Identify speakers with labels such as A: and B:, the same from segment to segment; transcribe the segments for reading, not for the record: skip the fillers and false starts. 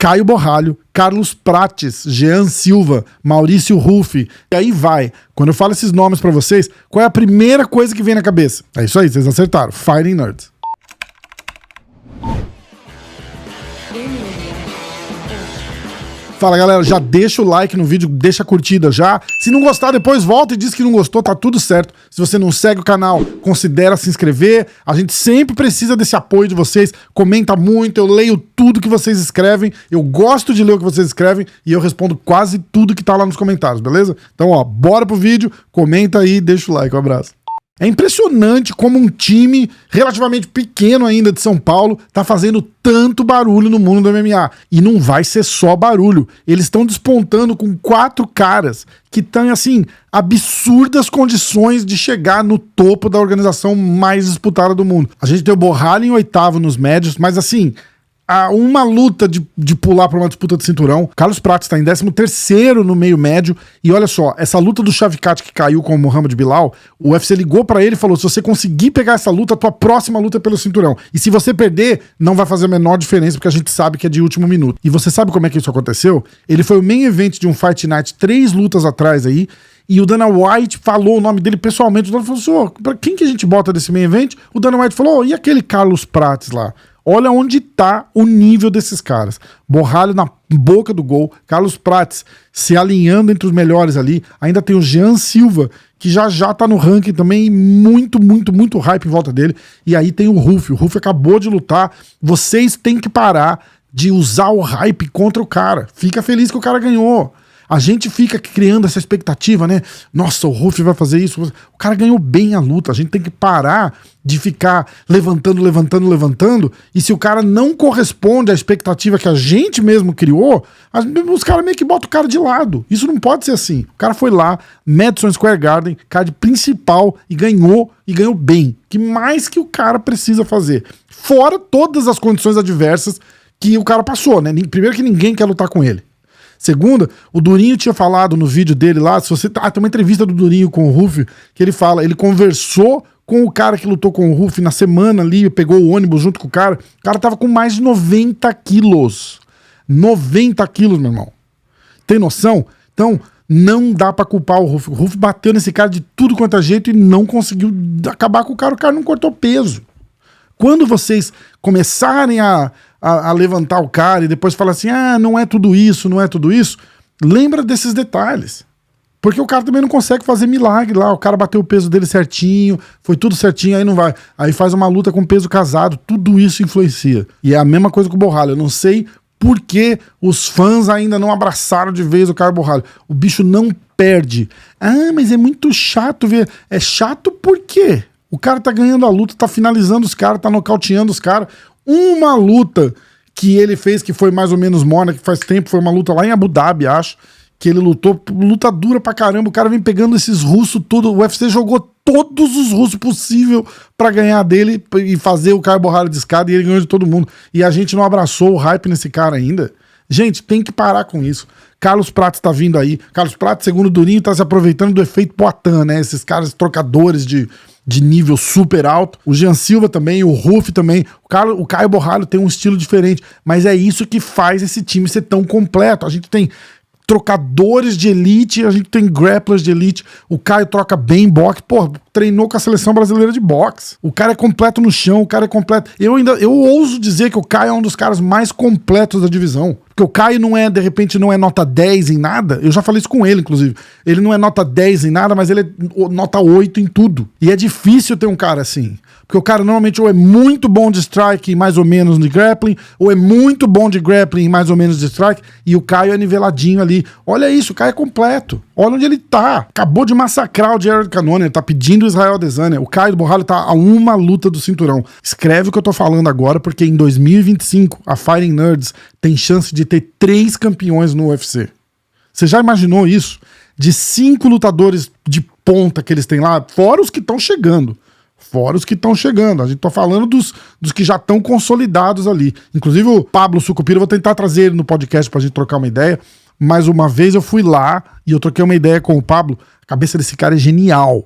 A: Caio Borralho, Carlos Prates, Jean Silva, Maurício Rufi. E aí vai. Quando eu falo esses nomes pra vocês, qual é a primeira coisa que vem na cabeça? É isso aí, vocês acertaram. Fighting Nerds. Fala galera, já deixa o like no vídeo, deixa a curtida já. Se não gostar, depois volta e diz que não gostou, tá tudo certo. Se você não segue o canal, considera se inscrever. A gente sempre precisa desse apoio de vocês. Comenta muito, eu leio tudo que vocês escrevem. Eu gosto de ler o que vocês escrevem e eu respondo quase tudo que tá lá nos comentários, beleza? Então, ó, bora pro vídeo, comenta aí, deixa o like, um abraço. É impressionante como um time relativamente pequeno ainda de São Paulo tá fazendo tanto barulho no mundo do MMA. E não vai ser só barulho. Eles estão despontando com 4 caras que têm, assim, absurdas condições de chegar no topo da organização mais disputada do mundo. A gente tem o Borralho em 8º nos médios, mas assim... há uma luta de pular para uma disputa de cinturão. Carlos Prates está em 13º no meio médio. E olha só, essa luta do Shavkat que caiu com o Muhammad Bilal, o UFC ligou para ele e falou: se você conseguir pegar essa luta, a tua próxima luta é pelo cinturão. E se você perder, não vai fazer a menor diferença, porque a gente sabe que é de último minuto. E você sabe como é que isso aconteceu? Ele foi o main event de um Fight Night 3 lutas atrás aí. E o Dana White falou o nome dele pessoalmente. O Dana falou assim: pra quem que a gente bota desse main event? O Dana White falou: e aquele Carlos Prates lá? Olha onde tá o nível desses caras. Borralho na boca do gol, Carlos Prates se alinhando entre os melhores ali. Ainda tem o Jean Silva, que já tá no ranking também, muito hype em volta dele. E aí tem o Rufi. O Rufi acabou de lutar. Vocês têm que parar de usar o hype contra o cara. Fica feliz que o cara ganhou. A gente fica criando essa expectativa, né? Nossa, o Rufi vai fazer isso. O cara ganhou bem a luta. A gente tem que parar de ficar levantando. E se o cara não corresponde à expectativa que a gente mesmo criou, os caras meio que botam o cara de lado. Isso não pode ser assim. O cara foi lá, Madison Square Garden, card principal, e ganhou bem. Que mais que o cara precisa fazer? Fora todas as condições adversas que o cara passou, né? Primeiro que ninguém quer lutar com ele. Segunda, o Durinho tinha falado no vídeo dele lá, se você tem uma entrevista do Durinho com o Rufi, que ele fala, ele conversou com o cara que lutou com o Rufi na semana ali, pegou o ônibus junto com o cara tava com mais de 90 quilos. 90 quilos, meu irmão. Tem noção? Então, não dá pra culpar o Rufi. O Rufi bateu nesse cara de tudo quanto é jeito e não conseguiu acabar com o cara não cortou peso. Quando vocês começarem a levantar o cara e depois falar assim, não é tudo isso, lembra desses detalhes. Porque o cara também não consegue fazer milagre lá, o cara bateu o peso dele certinho, foi tudo certinho, aí não vai. Aí faz uma luta com peso casado, tudo isso influencia. E é a mesma coisa com o Borralho, eu não sei por que os fãs ainda não abraçaram de vez o Caio Borralho. O bicho não perde. Mas é muito chato ver. É chato por quê? O cara tá ganhando a luta, tá finalizando os caras, tá nocauteando os caras. Uma luta que ele fez, que foi mais ou menos morna, que faz tempo, foi uma luta lá em Abu Dhabi, acho, que ele lutou, luta dura pra caramba, o cara vem pegando esses russos tudo, o UFC jogou todos os russos possível pra ganhar dele e fazer o Caio Borralho de escada, e ele ganhou de todo mundo. E a gente não abraçou o hype nesse cara ainda. Gente, tem que parar com isso. Carlos Prates tá vindo aí. Carlos Prates, segundo o Durinho, tá se aproveitando do efeito Poitin, né? Esses caras trocadores de nível super alto. O Jean Silva também, o Rufi também. O Caio Borralho tem um estilo diferente. Mas é isso que faz esse time ser tão completo. A gente tem trocadores de elite, a gente tem grapplers de elite. O Caio troca bem boxe. Pô, treinou com a seleção brasileira de boxe. O cara é completo no chão, o cara é completo. Eu ouso dizer que o Caio é um dos caras mais completos da divisão. Porque o Caio não é, de repente, não é nota 10 em nada. Eu já falei isso com ele, inclusive. Ele não é nota 10 em nada, mas ele é nota 8 em tudo. E é difícil ter um cara assim. Porque o cara normalmente ou é muito bom de strike e mais ou menos de grappling, ou é muito bom de grappling e mais ou menos de strike, e o Caio é niveladinho ali. Olha isso, o Caio é completo. Olha onde ele tá. Acabou de massacrar o Jared Cannonier, tá pedindo o Israel Adesanya. O Caio Borralho tá a uma luta do cinturão. Escreve o que eu tô falando agora, porque em 2025 a Fighting Nerds tem chance de ter 3 campeões no UFC. Você já imaginou isso? De 5 lutadores de ponta que eles têm lá, fora os que estão chegando. A gente tá falando dos que já estão consolidados ali. Inclusive o Pablo Sucupira, eu vou tentar trazer ele no podcast pra gente trocar uma ideia. Mas uma vez eu fui lá e eu troquei uma ideia com o Pablo. A cabeça desse cara é genial.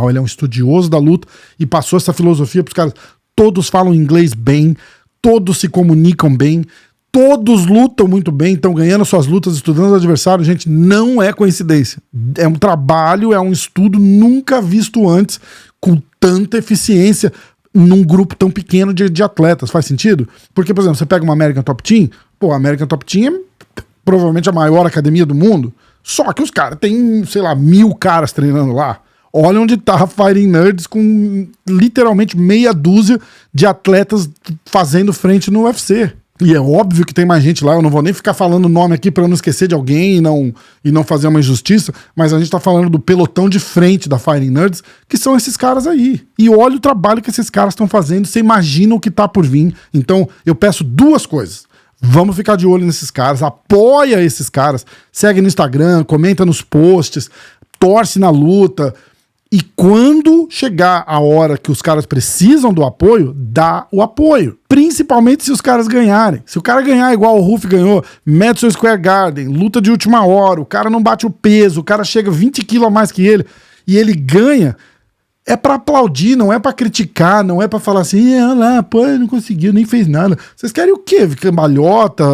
A: Ele é um estudioso da luta e passou essa filosofia pros caras. Todos falam inglês bem, todos se comunicam bem, Todos lutam muito bem, estão ganhando suas lutas, estudando os adversários. Gente, não é coincidência. É um trabalho, é um estudo nunca visto antes, com tanta eficiência num grupo tão pequeno de atletas. Faz sentido? Porque, por exemplo, você pega uma American Top Team, pô, a American Top Team é provavelmente a maior academia do mundo, só que os caras têm, sei lá, 1000 caras treinando lá. Olha onde tá a Fighting Nerds com literalmente meia dúzia de atletas fazendo frente no UFC. E é óbvio que tem mais gente lá, eu não vou nem ficar falando o nome aqui para não esquecer de alguém e não fazer uma injustiça, mas a gente tá falando do pelotão de frente da Fighting Nerds, que são esses caras aí. E olha o trabalho que esses caras estão fazendo, você imagina o que tá por vir. Então eu peço 2 coisas. Vamos ficar de olho nesses caras, apoia esses caras, segue no Instagram, comenta nos posts, torce na luta. E quando chegar a hora que os caras precisam do apoio, dá o apoio. Principalmente se os caras ganharem. Se o cara ganhar igual o Ruff ganhou, Madison Square Garden, luta de última hora, o cara não bate o peso, o cara chega 20 quilos a mais que ele, e ele ganha, é pra aplaudir, não é pra criticar, não é pra falar assim, olha lá, pô, não conseguiu, nem fez nada. Vocês querem o quê? Cambalhota,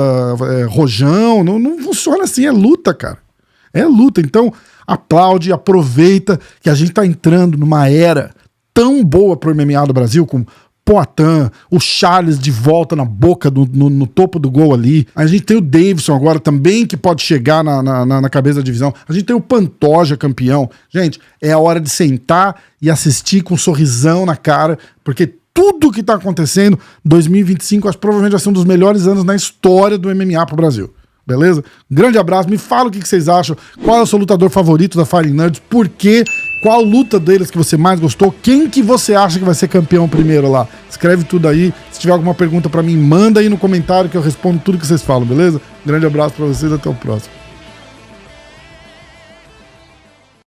A: rojão? Não funciona assim, é luta, cara. É luta, então aplaude, aproveita que a gente tá entrando numa era tão boa pro MMA do Brasil, com Poatan, o Charles de volta na boca, no topo do gol ali. A gente tem o Davidson agora também, que pode chegar na cabeça da divisão. A gente tem o Pantoja campeão. Gente, é a hora de sentar e assistir com um sorrisão na cara, porque tudo que tá acontecendo, 2025, acho que provavelmente vai ser um dos melhores anos na história do MMA pro Brasil. Beleza? Grande abraço, me fala o que vocês acham, qual é o seu lutador favorito da Fighting Nerds, por quê, qual luta deles que você mais gostou, quem que você acha que vai ser campeão primeiro lá, escreve tudo aí, se tiver alguma pergunta pra mim, manda aí no comentário que eu respondo tudo que vocês falam, beleza? Grande abraço pra vocês, até o próximo.